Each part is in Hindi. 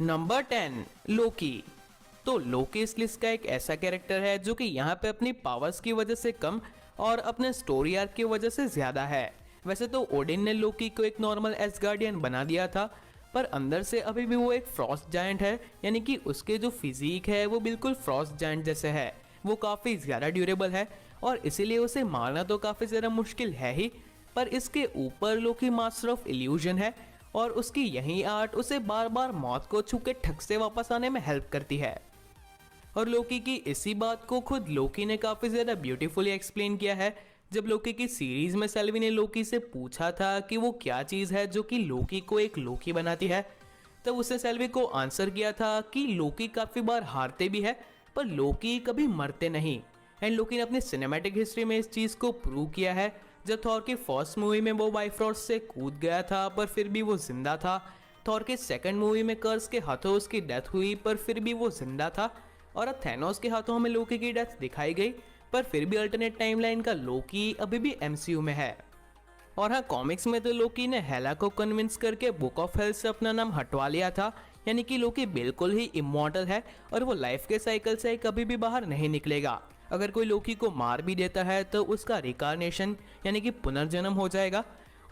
नंबर 10 लोकी। तो लोकी इस लिस्ट का एक ऐसा कैरेक्टर है जो कि यहाँ पे अपनी पावर्स की वजह से कम और अपने स्टोरी आर्क की वजह से ज्यादा है। वैसे तो ओडिन ने लोकी को एक नॉर्मल एसगार्डियन बना दिया था, पर अंदर से अभी भी वो एक फ्रॉस्ट जायंट है, यानी कि उसके जो फिजिक है वो बिल्कुल फ्रॉस्ट जायंट जैसे है। वो काफी ज्यादा ड्यूरेबल है और इसीलिए उसे मारना तो काफी ज्यादा मुश्किल है ही, पर इसके ऊपर लोकी मास्टर ऑफ इल्यूजन है और उसकी यही आर्ट उसे बार बार मौत को छू के ठग से वापस आने में हेल्प करती है। और लोकी की इसी बात को खुद लोकी ने काफी ज्यादा ब्यूटीफुली एक्सप्लेन किया है। जब लोकी की सीरीज में सेल्वी ने लोकी से पूछा था कि वो क्या चीज है जो कि लोकी को एक लोकी बनाती है, तब उसने सेल्वी को आंसर किया था कि लोकी काफी बार हारते भी है पर लोकी कभी मरते नहीं। एंड लोकी ने अपनी सिनेमैटिक हिस्ट्री में इस चीज को प्रूव किया है। जब थॉर की फर्स्ट मूवी में वो बाइफ्रॉस्ट से कूद गया था पर फिर भी वो जिंदा था। थॉर के सेकंड मूवी में कर्स के हाथों उसकी डेथ हुई पर फिर भी वो जिंदा था। और अब थैनोस के हाथों हमें लोकी की डेथ दिखाई गई, पर फिर भी अल्टरनेट टाइमलाइन का लोकी अभी भी एमसीयू में है। और हाँ, कॉमिक्स में तो लोकी ने हेला को कन्विंस करके बुक ऑफ हेल्थ से अपना नाम हटवा लिया था, यानी कि लोकी बिल्कुल ही इमॉर्टल है और वो लाइफ के साइकिल से कभी भी बाहर नहीं निकलेगा। अगर कोई लोकी को मार भी देता है तो उसका रिकारनेशन यानी कि पुनर्जन्म हो जाएगा,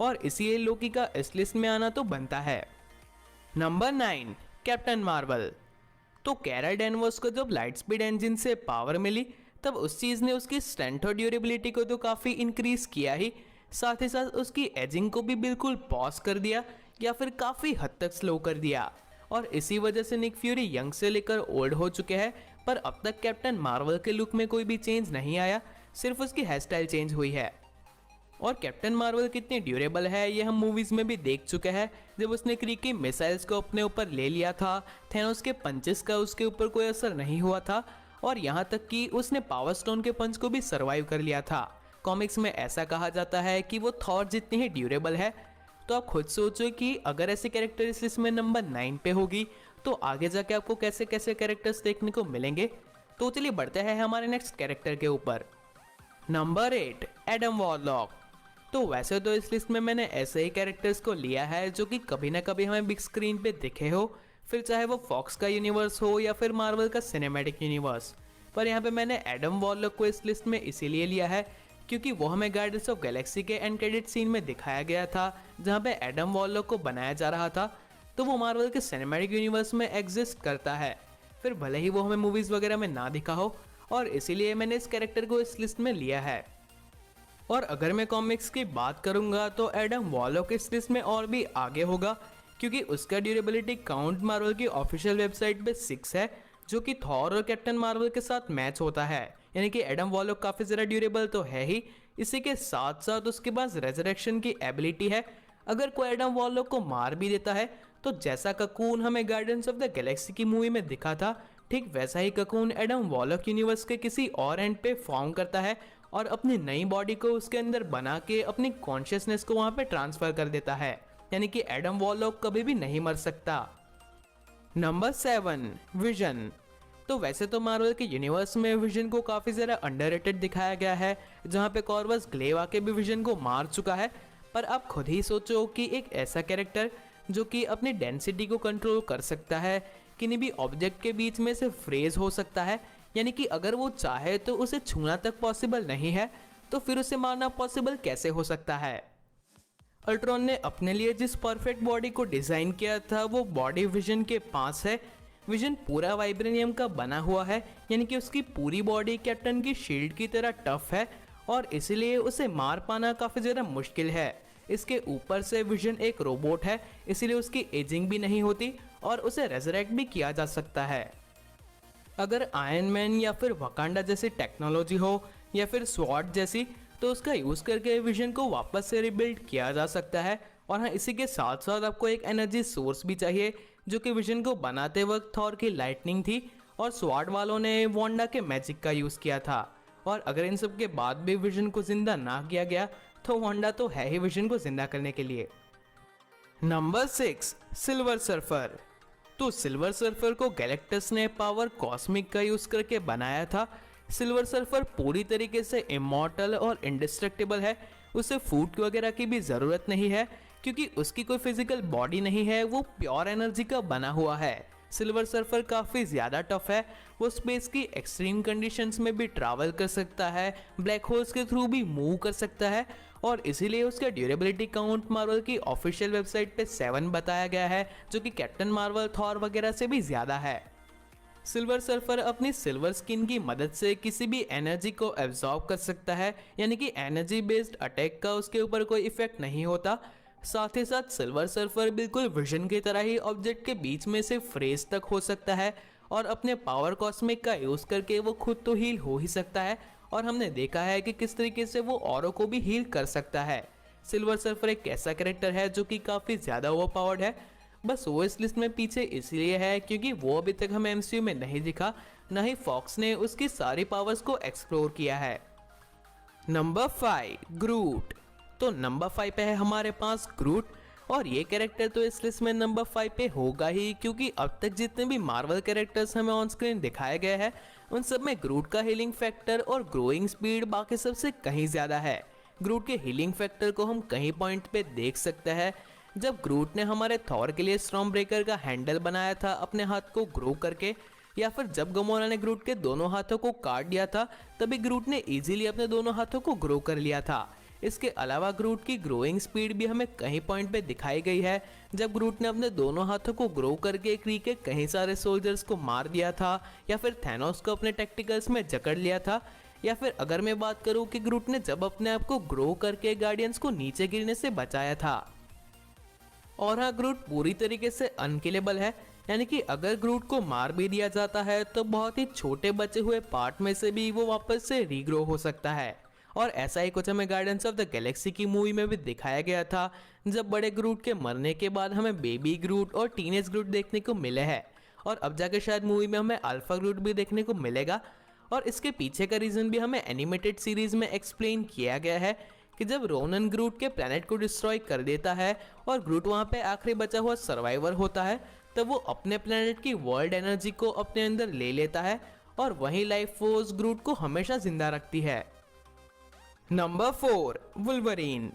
और इसीलिए लोकी का इस लिस्ट में आना तो बनता है। Number 9 captain Marvel. तो कैरल डैनवर्स को जब लाइट स्पीड इंजन से पावर मिली तब उस चीज ने उसकी स्ट्रेंथ और ड्यूरेबिलिटी को तो काफी इंक्रीज किया ही, साथ ही साथ उसकी एजिंग को भी बिल्कुल पॉज कर दिया या फिर काफी हद तक स्लो कर दिया। और इसी वजह से निक फ्यूरी यंग से लेकर ओल्ड हो चुके हैं, पर अब तक कैप्टन मार्वल के लुक में कोई भी चेंज नहीं आया, सिर्फ उसकी हेयर स्टाइल चेंज हुई है। और कैप्टन मार्वल कितनी ड्यूरेबल है ये हम मूवीज में भी देख चुके हैं। जब उसने क्री की मिसाइल्स को अपने ऊपर ले लिया था, थैनोस के पंचेस का उसके ऊपर कोई असर नहीं हुआ था, और यहाँ तक कि उसने पावर स्टोन के पंच को भी सरवाइव कर लिया था। कॉमिक्स में ऐसा कहा जाता है कि वो थॉर जितनी ही ड्यूरेबल है। तो आप खुद सोचो कि अगर ऐसे कैरेक्टर इस लिस्ट में नंबर 9 पे होगी तो आगे जाके आपको कैसे कैसे कैरेक्टर्स देखने को मिलेंगे। तो चलिए बढ़ते हैं हमारे नेक्स्ट कैरेक्टर के ऊपर। Number 8 Adam warlock. तो वैसे तो इस लिस्ट में मैंने ऐसे ही कैरेक्टर्स को लिया है जो कि कभी ना कभी हमें बिग स्क्रीन पे दिखे हो, फिर चाहे वो फॉक्स का यूनिवर्स हो या फिर मार्वल का सिनेमैटिक यूनिवर्स। पर यहाँ पे मैंने एडम वॉरलॉक को इस लिस्ट में इसीलिए लिया है क्योंकि वो हमें गार्डियंस ऑफ गैलेक्सी के एंड क्रेडिट सीन में दिखाया गया था, जहाँ पे एडम वॉरलॉक को बनाया जा रहा था। तो वो मार्वल के सिनेमैटिक यूनिवर्स में एग्जिस्ट करता है, फिर भले ही वो हमें मूवीज वगैरह में ना दिखा हो, और इसीलिए मैंने इस कैरेक्टर को इस लिस्ट में लिया है। और अगर मैं कॉमिक्स की बात करूंगा तो एडम वॉरलॉक इस लिस्ट में और भी आगे होगा, क्योंकि उसका ड्यूरेबिलिटी काउंट मार्वल की ऑफिशियल वेबसाइट पे 6 है, जो कि थॉर और कैप्टन मार्वल के साथ मैच होता है। यानी कि एडम वॉरलॉक काफी ज्यादा ड्यूरेबल तो है ही, इसी के साथ साथ उसके पास रेजरेक्शन की एबिलिटी है। अगर कोई एडम वॉरलॉक को मार भी देता है तो जैसा ककून हमें गार्डियंस ऑफ द गैलेक्सी की मूवी में दिखा था, ठीक वैसा ही ककून एडम वॉरलॉक यूनिवर्स के किसी और एंड पे फॉर्म करता है और अपनी नई बॉडी को उसके अंदर बना के अपनी कॉन्शियसनेस को वहां पे ट्रांसफर कर देता है। यानी कि एडम वॉरलॉक कभी भी नहीं मर सकता। Number 7 vision. तो वैसे तो मार्वल के यूनिवर्स में विजन को काफी ज्यादा अंडररेटेड दिखाया गया है, जहां पे कॉर्वस ग्लेव आके भी विजन को मार चुका है। पर आप खुद ही सोचो कि एक ऐसा कैरेक्टर जो कि अपनी डेंसिटी को कंट्रोल कर सकता है, किन्हीं भी ऑब्जेक्ट के बीच में से फ्रेज हो सकता है, यानी कि अगर वो चाहे तो उसे छूना तक पॉसिबल नहीं है, तो फिर उसे मारना पॉसिबल कैसे हो सकता है। अल्ट्रॉन ने अपने लिए जिस परफेक्ट बॉडी को डिजाइन किया था वो बॉडी विजन के पास है। विजन पूरा वाइब्रेनियम का बना हुआ है, यानी कि उसकी पूरी बॉडी कैप्टन की शील्ड की तरह टफ है और इसलिए उसे मार पाना काफी ज्यादा मुश्किल है। इसके ऊपर से विजन एक रोबोट है, इसलिए उसकी एजिंग भी नहीं होती और उसे रेजरेक्ट भी किया जा सकता है। अगर आयरन मैन या फिर वकांडा जैसी टेक्नोलॉजी हो या फिर स्वॉर्ड जैसी, तो उसका यूज करके विजन को वापस से रिबिल्ड किया जा सकता है। और हाँ, इसी के साथ साथ आपको एक एनर्जी सोर्स भी चाहिए, जो कि विजन को बनाते वक्त थॉर की लाइटनिंग थी और स्वॉर्ड वालों ने वांडा के मैजिक का यूज किया था। और अगर इन सब के बाद भी विजन को जिंदा ना किया गया तो वांडा तो है ही विजन को जिंदा करने के लिए। Number 6 silver surfer. तो सिल्वर सर्फर को गैलेक्टस ने पावर कॉस्मिक का यूज करके बनाया था। सिल्वर सर्फर पूरी तरीके से इमॉर्टल और इंडिस्ट्रक्टिबल है, उसे फूड वगैरह की भी जरूरत नहीं है क्योंकि उसकी कोई फिजिकल बॉडी नहीं है, वो प्योर एनर्जी का बना हुआ है। सिल्वर सर्फर काफ़ी ज़्यादा टफ है, वो स्पेस की एक्सट्रीम कंडीशंस में भी ट्रैवल कर सकता है, ब्लैक होल्स के थ्रू भी मूव कर सकता है और इसीलिए उसका ड्यूरेबिलिटी काउंट मार्वल की ऑफिशियल वेबसाइट पे 7 बताया गया है, जो कि कैप्टन मार्वल, थॉर वगैरह से भी ज़्यादा है। सिल्वर सर्फर अपनी सिल्वर स्किन की मदद से किसी भी एनर्जी को एब्जॉर्ब कर सकता है, यानी कि एनर्जी बेस्ड अटैक का उसके ऊपर कोई इफेक्ट नहीं होता। साथ ही साथ सिल्वर सर्फर बिल्कुल विजन की तरह ही ऑब्जेक्ट के बीच में से फ्रेज तक हो सकता है और अपने पावर कॉस्मिक का यूज करके वो खुद तो हील हो ही सकता है और हमने देखा है कि किस तरीके से वो औरों को भी हील कर सकता है। सिल्वर सर्फर एक ऐसा कैरेक्टर है जो कि काफ़ी ज़्यादा ओवर पावर्ड है, बस वो इस लिस्ट में पीछे इसलिए है क्योंकि वो अभी तक हमें एमसीयू में नहीं दिखा, न ही फॉक्स ने उसकी सारी पावर्स को एक्सप्लोर किया है। नंबर 5 ग्रूट। तो नंबर 5 पे है हमारे पास ग्रूट और ये कैरेक्टर तो इस लिस्ट में नंबर 5 पे होगा ही, क्योंकि अब तक जितने भी मार्वल कैरेक्टर्स हमें ऑन स्क्रीन दिखाए गए हैं उन सब में ग्रूट का हीलिंग फैक्टर और ग्रोइंग स्पीड बाकी सबसे कहीं ज़्यादा है। ग्रूट के हीलिंग फैक्टर को हम कहीं पॉइंट पे देख सकते हैं। जब ग्रूट ने हमारे थॉर के लिए स्टॉर्म ब्रेकर का हैंडल बनाया था अपने हाथ को ग्रो करके, या फिर जब गमोरा ने ग्रूट के दोनों हाथों को काट दिया था तभी ग्रूट ने इजीली अपने दोनों हाथों को ग्रो कर लिया था। इसके अलावा ग्रूट की ग्रोइंग स्पीड भी हमें कहीं पॉइंट पे दिखाई गई है, जब ग्रूट ने अपने दोनों हाथों को ग्रो करके क्री के कहीं सारे सोल्जर्स को मार दिया था, या फिर थैनोस को अपने टेक्टिकल्स में जकड़ लिया था, या फिर अगर मैं बात करूं कि ग्रूट ने जब अपने आप को ग्रो करके गार्डियंस को नीचे गिरने से बचाया था। और हाँ, ग्रूट पूरी तरीके से अनकिलेबल है, यानी कि अगर ग्रूट को मार भी दिया जाता है तो बहुत ही छोटे बचे हुए पार्ट में से भी वो वापस से रीग्रो हो सकता है। और ऐसा ही कुछ हमें गार्डियंस ऑफ द गैलेक्सी की मूवी में भी दिखाया गया था, जब बड़े ग्रूट के मरने के बाद हमें बेबी ग्रूट और टीनेज ग्रूट देखने को मिले हैं, और अब जाके शायद मूवी में हमें अल्फा ग्रूट भी देखने को मिलेगा। और इसके पीछे का रीज़न भी हमें एनिमेटेड सीरीज में एक्सप्लेन किया गया है कि जब रोनन ग्रूट के प्लेनेट को डिस्ट्रॉय कर देता है और ग्रूट वहाँ पे आखिरी बचा हुआ सर्वाइवर होता है, तब वो अपने प्लेनेट की वर्ल्ड एनर्जी को अपने अंदर ले लेता है और वही लाइफ फोर्स ग्रूट को हमेशा जिंदा रखती है। Number 4 Wolverine.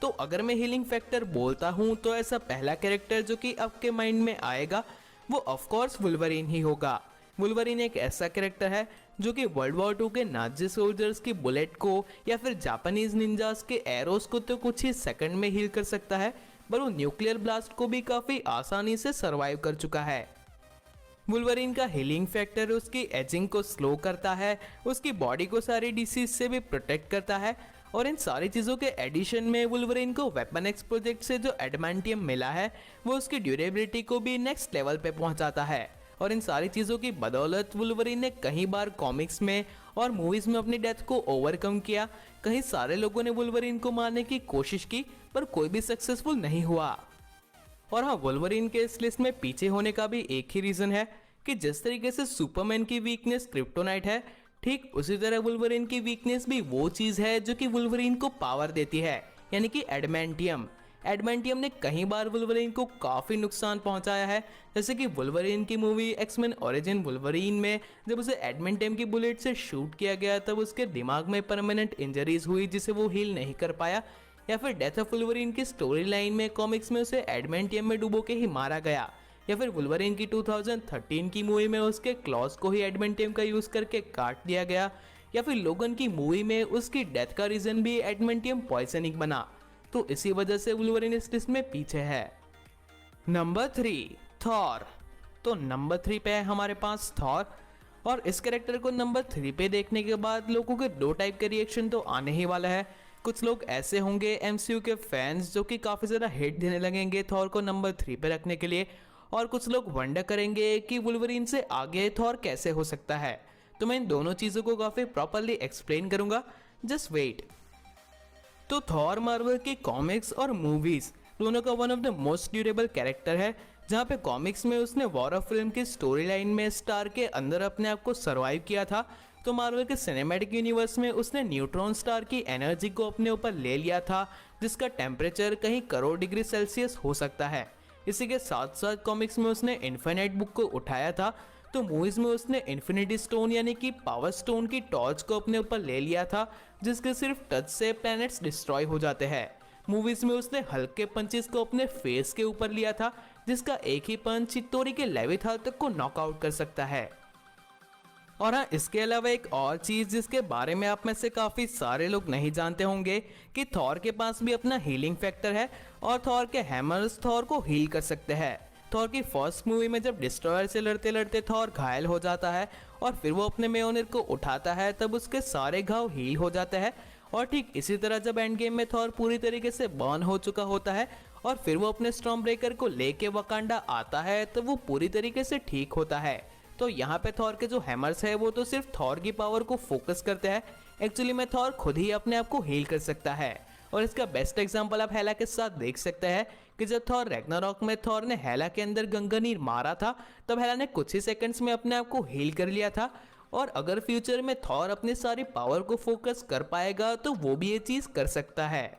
तो अगर मैं हीलिंग फैक्टर बोलता हूँ तो ऐसा पहला कैरेक्टर जो कि आपके माइंड में आएगा वो ऑफ कोर्स वुल्वरीन ही होगा। वुल्वरीन एक ऐसा कैरेक्टर है जो कि वर्ल्ड वॉर 2 के नाजी सोल्जर्स की बुलेट को या फिर जापानीज निंजास के एरोस को तो कुछ ही सेकंड में हील कर सकता है, पर वो न्यूक्लियर ब्लास्ट को भी काफ़ी आसानी से सरवाइव कर चुका है। वुल्वरीन का हीलिंग फैक्टर उसकी एजिंग को स्लो करता है, उसकी बॉडी को सारी डिसीज से भी प्रोटेक्ट करता है, और इन सारी चीज़ों के एडिशन में वुल्वरीन को वेपन एक्स प्रोजेक्ट से जो एडमांटियम मिला है वो उसकी ड्यूरेबिलिटी को भी नेक्स्ट लेवल पे पहुंचाता है। और इन सारी चीज़ों की बदौलत वुल्वरीन ने कई बार कॉमिक्स में और मूवीज़ में अपनी डेथ को ओवरकम किया। कहीं सारे लोगों ने वुल्वरीन को मारने की कोशिश की पर कोई भी सक्सेसफुल नहीं हुआ। और हाँ, वुल्वरीन के इस लिस्ट में पीछे होने का भी एक ही रीज़न है कि जिस तरीके से सुपरमैन की वीकनेस क्रिप्टोनाइट है, ठीक उसी तरह वुल्वरीन की वीकनेस भी वो चीज़ है जो कि वुल्वरीन को पावर देती है, यानी कि एडमेंटियम। एडमेंटियम ने कई बार वुल्वरीन को काफ़ी नुकसान पहुंचाया है, जैसे कि वुल्वरीन की मूवी एक्समैन ओरिजिन वुल्वरीन में जब उसे एडमेंटियम की बुलेट से शूट किया गया तब उसके दिमाग में परमानेंट इंजरीज हुई जिसे वो हील नहीं कर पाया, या फिर डेथ ऑफ वुल्वरीन की स्टोरी लाइन में कॉमिक्स में उसे एडमेंटियम में डुबो के ही मारा गया, या फिर वुल्वरीन की 2013 की मूवी में उसके क्लॉज को ही एडमेंटियम का यूज़ करके काट दिया गया, या फिर लोगन की मूवी में उसकी डेथ का रीज़न भी एडमेंटियम पॉइजनिंग बना। तो इसी वजह से वुल्वरीन इस लिस्ट में पीछे है। Number 3 Thor. तो नंबर 3 पे है हमारे पास थॉर, और इस कैरेक्टर को नंबर 3 पे देखने के बाद लोगों के दो टाइप के रिएक्शन तो आने ही वाला है। कुछ लोग ऐसे होंगे एमसीयू के फैंस जो कि काफ़ी ज़्यादा हिट देने लगेंगे थॉर को नंबर 3 पे रखने के लिए, और कुछ लोग वंडर करेंगे कि वुल्वरीन से आगे थॉर कैसे हो सकता है। तो मैं इन दोनों चीज़ों को काफ़ी प्रॉपरली एक्सप्लेन करूँगा, जस्ट वेट। तो थॉर मार्वल की कॉमिक्स और मूवीज़ दोनों का one of the most durable character है, जहाँ पे कॉमिक्स में उसने वॉर ऑफ फिल्म की स्टोरी लाइन में स्टार के अंदर अपने आप को सर्वाइव किया था, तो मार्वल के सिनेमैटिक यूनिवर्स में उसने न्यूट्रॉन स्टार की एनर्जी को अपने ऊपर ले लिया था, जिसका टेम्परेचर कहीं करोड़ डिग्री सेल्सियस हो सकता है। इसी के साथ साथ कॉमिक्स में उसने इन्फिनिट बुक को उठाया था, तो मूवीज में उसने इन्फिनिटी स्टोन यानी कि पावर स्टोन की टॉर्च को अपने ऊपर ले लिया था, जिसके सिर्फ टच से प्लैनेट्स डिस्ट्रॉय हो जाते हैं। मूवीज में उसने हल्के पंचेस को अपने फेस के ऊपर लिया था, जिसका एक ही पंच चित्तौरी के लेविथाल तक को नॉकआउट कर सकता है। और हाँ, इसके अलावा एक और चीज जिसके बारे में आप में से काफी सारे लोग नहीं जानते होंगे कि थॉर के पास भी अपना हीलिंग फैक्टर है और थॉर के हैमर्स थॉर को हील कर सकते हैं। थॉर की फर्स्ट मूवी में जब डिस्ट्रॉयर से लड़ते लड़ते थॉर घायल हो जाता है और फिर वो अपने म्योनिर को उठाता है, तब उसके सारे घाव हील हो जाते हैं। और ठीक इसी तरह जब एंड गेम में थॉर पूरी तरीके से बर्न हो चुका होता है और फिर वो अपने स्टॉर्म ब्रेकर को लेके वकांडा आता है, तब वो पूरी तरीके से ठीक होता है। तो यहाँ पे थॉर के जो हैमर्स है वो तो सिर्फ थॉर की पावर को फोकस करते हैं, एक्चुअली में थॉर खुद ही अपने आप को हील कर सकता है। और इसका बेस्ट एग्जांपल आप हेला के साथ देख सकते हैं कि जब थॉर रैग्नारॉक में थॉर ने हेला के अंदर गंगानीर मारा था, तब हेला ने कुछ ही सेकंड्स में अपने आप को हील कर लिया था। और अगर फ्यूचर में थॉर अपनी सारी पावर को फोकस कर पाएगा तो वो भी ये चीज कर सकता है।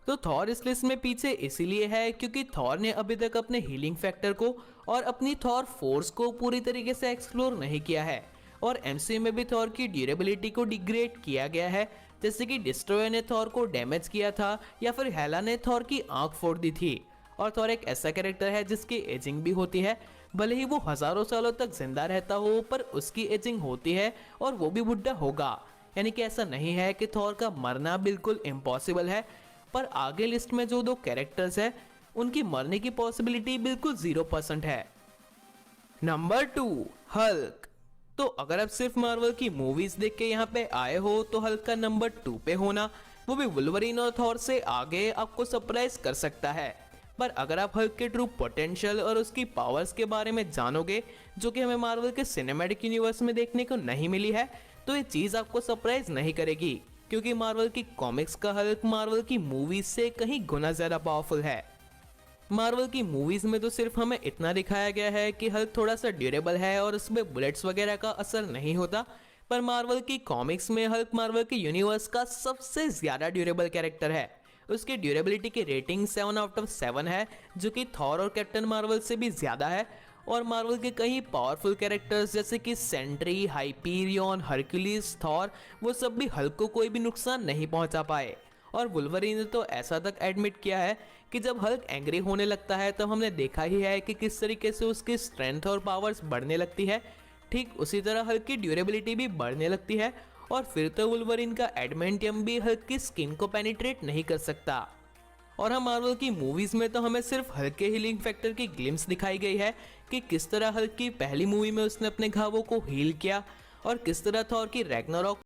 तो थॉर इस लिस्ट में पीछे इसीलिए है क्योंकि थॉर ने अभी तक अपने हीलिंग फैक्टर को और अपनी थॉर फोर्स को पूरी तरीके से एक्सप्लोर नहीं किया है। और एमसीयू में भी थॉर की ड्यूरेबिलिटी को डिग्रेड किया गया है, जैसे कि डिस्ट्रॉयर ने थॉर को डैमेज किया था या फिर हेला ने थॉर की आंख फोड़ दी थी। और थॉर एक ऐसा कैरेक्टर है जिसकी एजिंग भी होती है, भले ही वो हजारों सालों तक जिंदा रहता हो पर उसकी एजिंग होती है और वो भी बुढ़ा होगा। यानी कि ऐसा नहीं है कि थॉर का मरना बिल्कुल इम्पॉसिबल है, पर आगे लिस्ट में जो दो कैरेक्टर्स है उनकी मरने की पॉसिबिलिटी बिल्कुल 0% है। Number 2, Hulk. तो अगर आप सिर्फ मार्वल की मूवीज देख के यहाँ पे आए हो तो हल्क का नंबर 2 पे होना, वो भी वुल्वरीन और थॉर से आगे, आपको सरप्राइज कर सकता है। पर अगर आप हल्क के ट्रू पोटेंशियल और उसकी पावर्स के बारे में जानोगे, जो कि हमें मार्वल के सिनेमैटिक यूनिवर्स में देखने को नहीं मिली है, तो ये चीज आपको सरप्राइज नहीं करेगी, क्योंकि मार्वल की कॉमिक्स का हल्क मार्वल की मूवीज से कहीं गुना ज्यादा पावरफुल है। मार्वल की मूवीज में तो सिर्फ हमें इतना दिखाया गया है कि हल्क थोड़ा सा ड्यूरेबल है और उसमें बुलेट्स वगैरह का असर नहीं होता, पर मार्वल की कॉमिक्स में हल्क मार्वल के यूनिवर्स का सबसे ज्यादा ड्यूरेबल कैरेक्टर है। उसकी ड्यूरेबिलिटी की रेटिंग 7/7 है, जो कि थॉर और कैप्टन मार्वल से भी ज्यादा है। और मार्वल के कई पावरफुल कैरेक्टर्स जैसे कि सेंट्री, हाइपीरियन, हरक्यूलिस, थॉर, वो सब भी हल्क को कोई भी नुकसान नहीं पहुंचा पाए। और वुल्वरीन ने तो ऐसा तक एडमिट किया है कि जब हल्क एंग्री होने लगता है तो हमने देखा ही है कि किस तरीके से उसकी स्ट्रेंथ और पावर्स बढ़ने लगती है। ठीक उसी तरह हल्क की ड्यूरेबिलिटी भी बढ़ने लगती है और फिर तो वुल्वरीन का एडमेंटियम भी हल्क की स्किन को पेनिट्रेट नहीं कर सकता। और हम मार्वल की मूवीज में तो हमें सिर्फ हल्क के हीलिंग फैक्टर की ग्लिम्स दिखाई गई है कि किस तरह हल्क की पहली मूवी में उसने अपने घावों को हील किया और किस तरह थॉर की रैग्नारॉक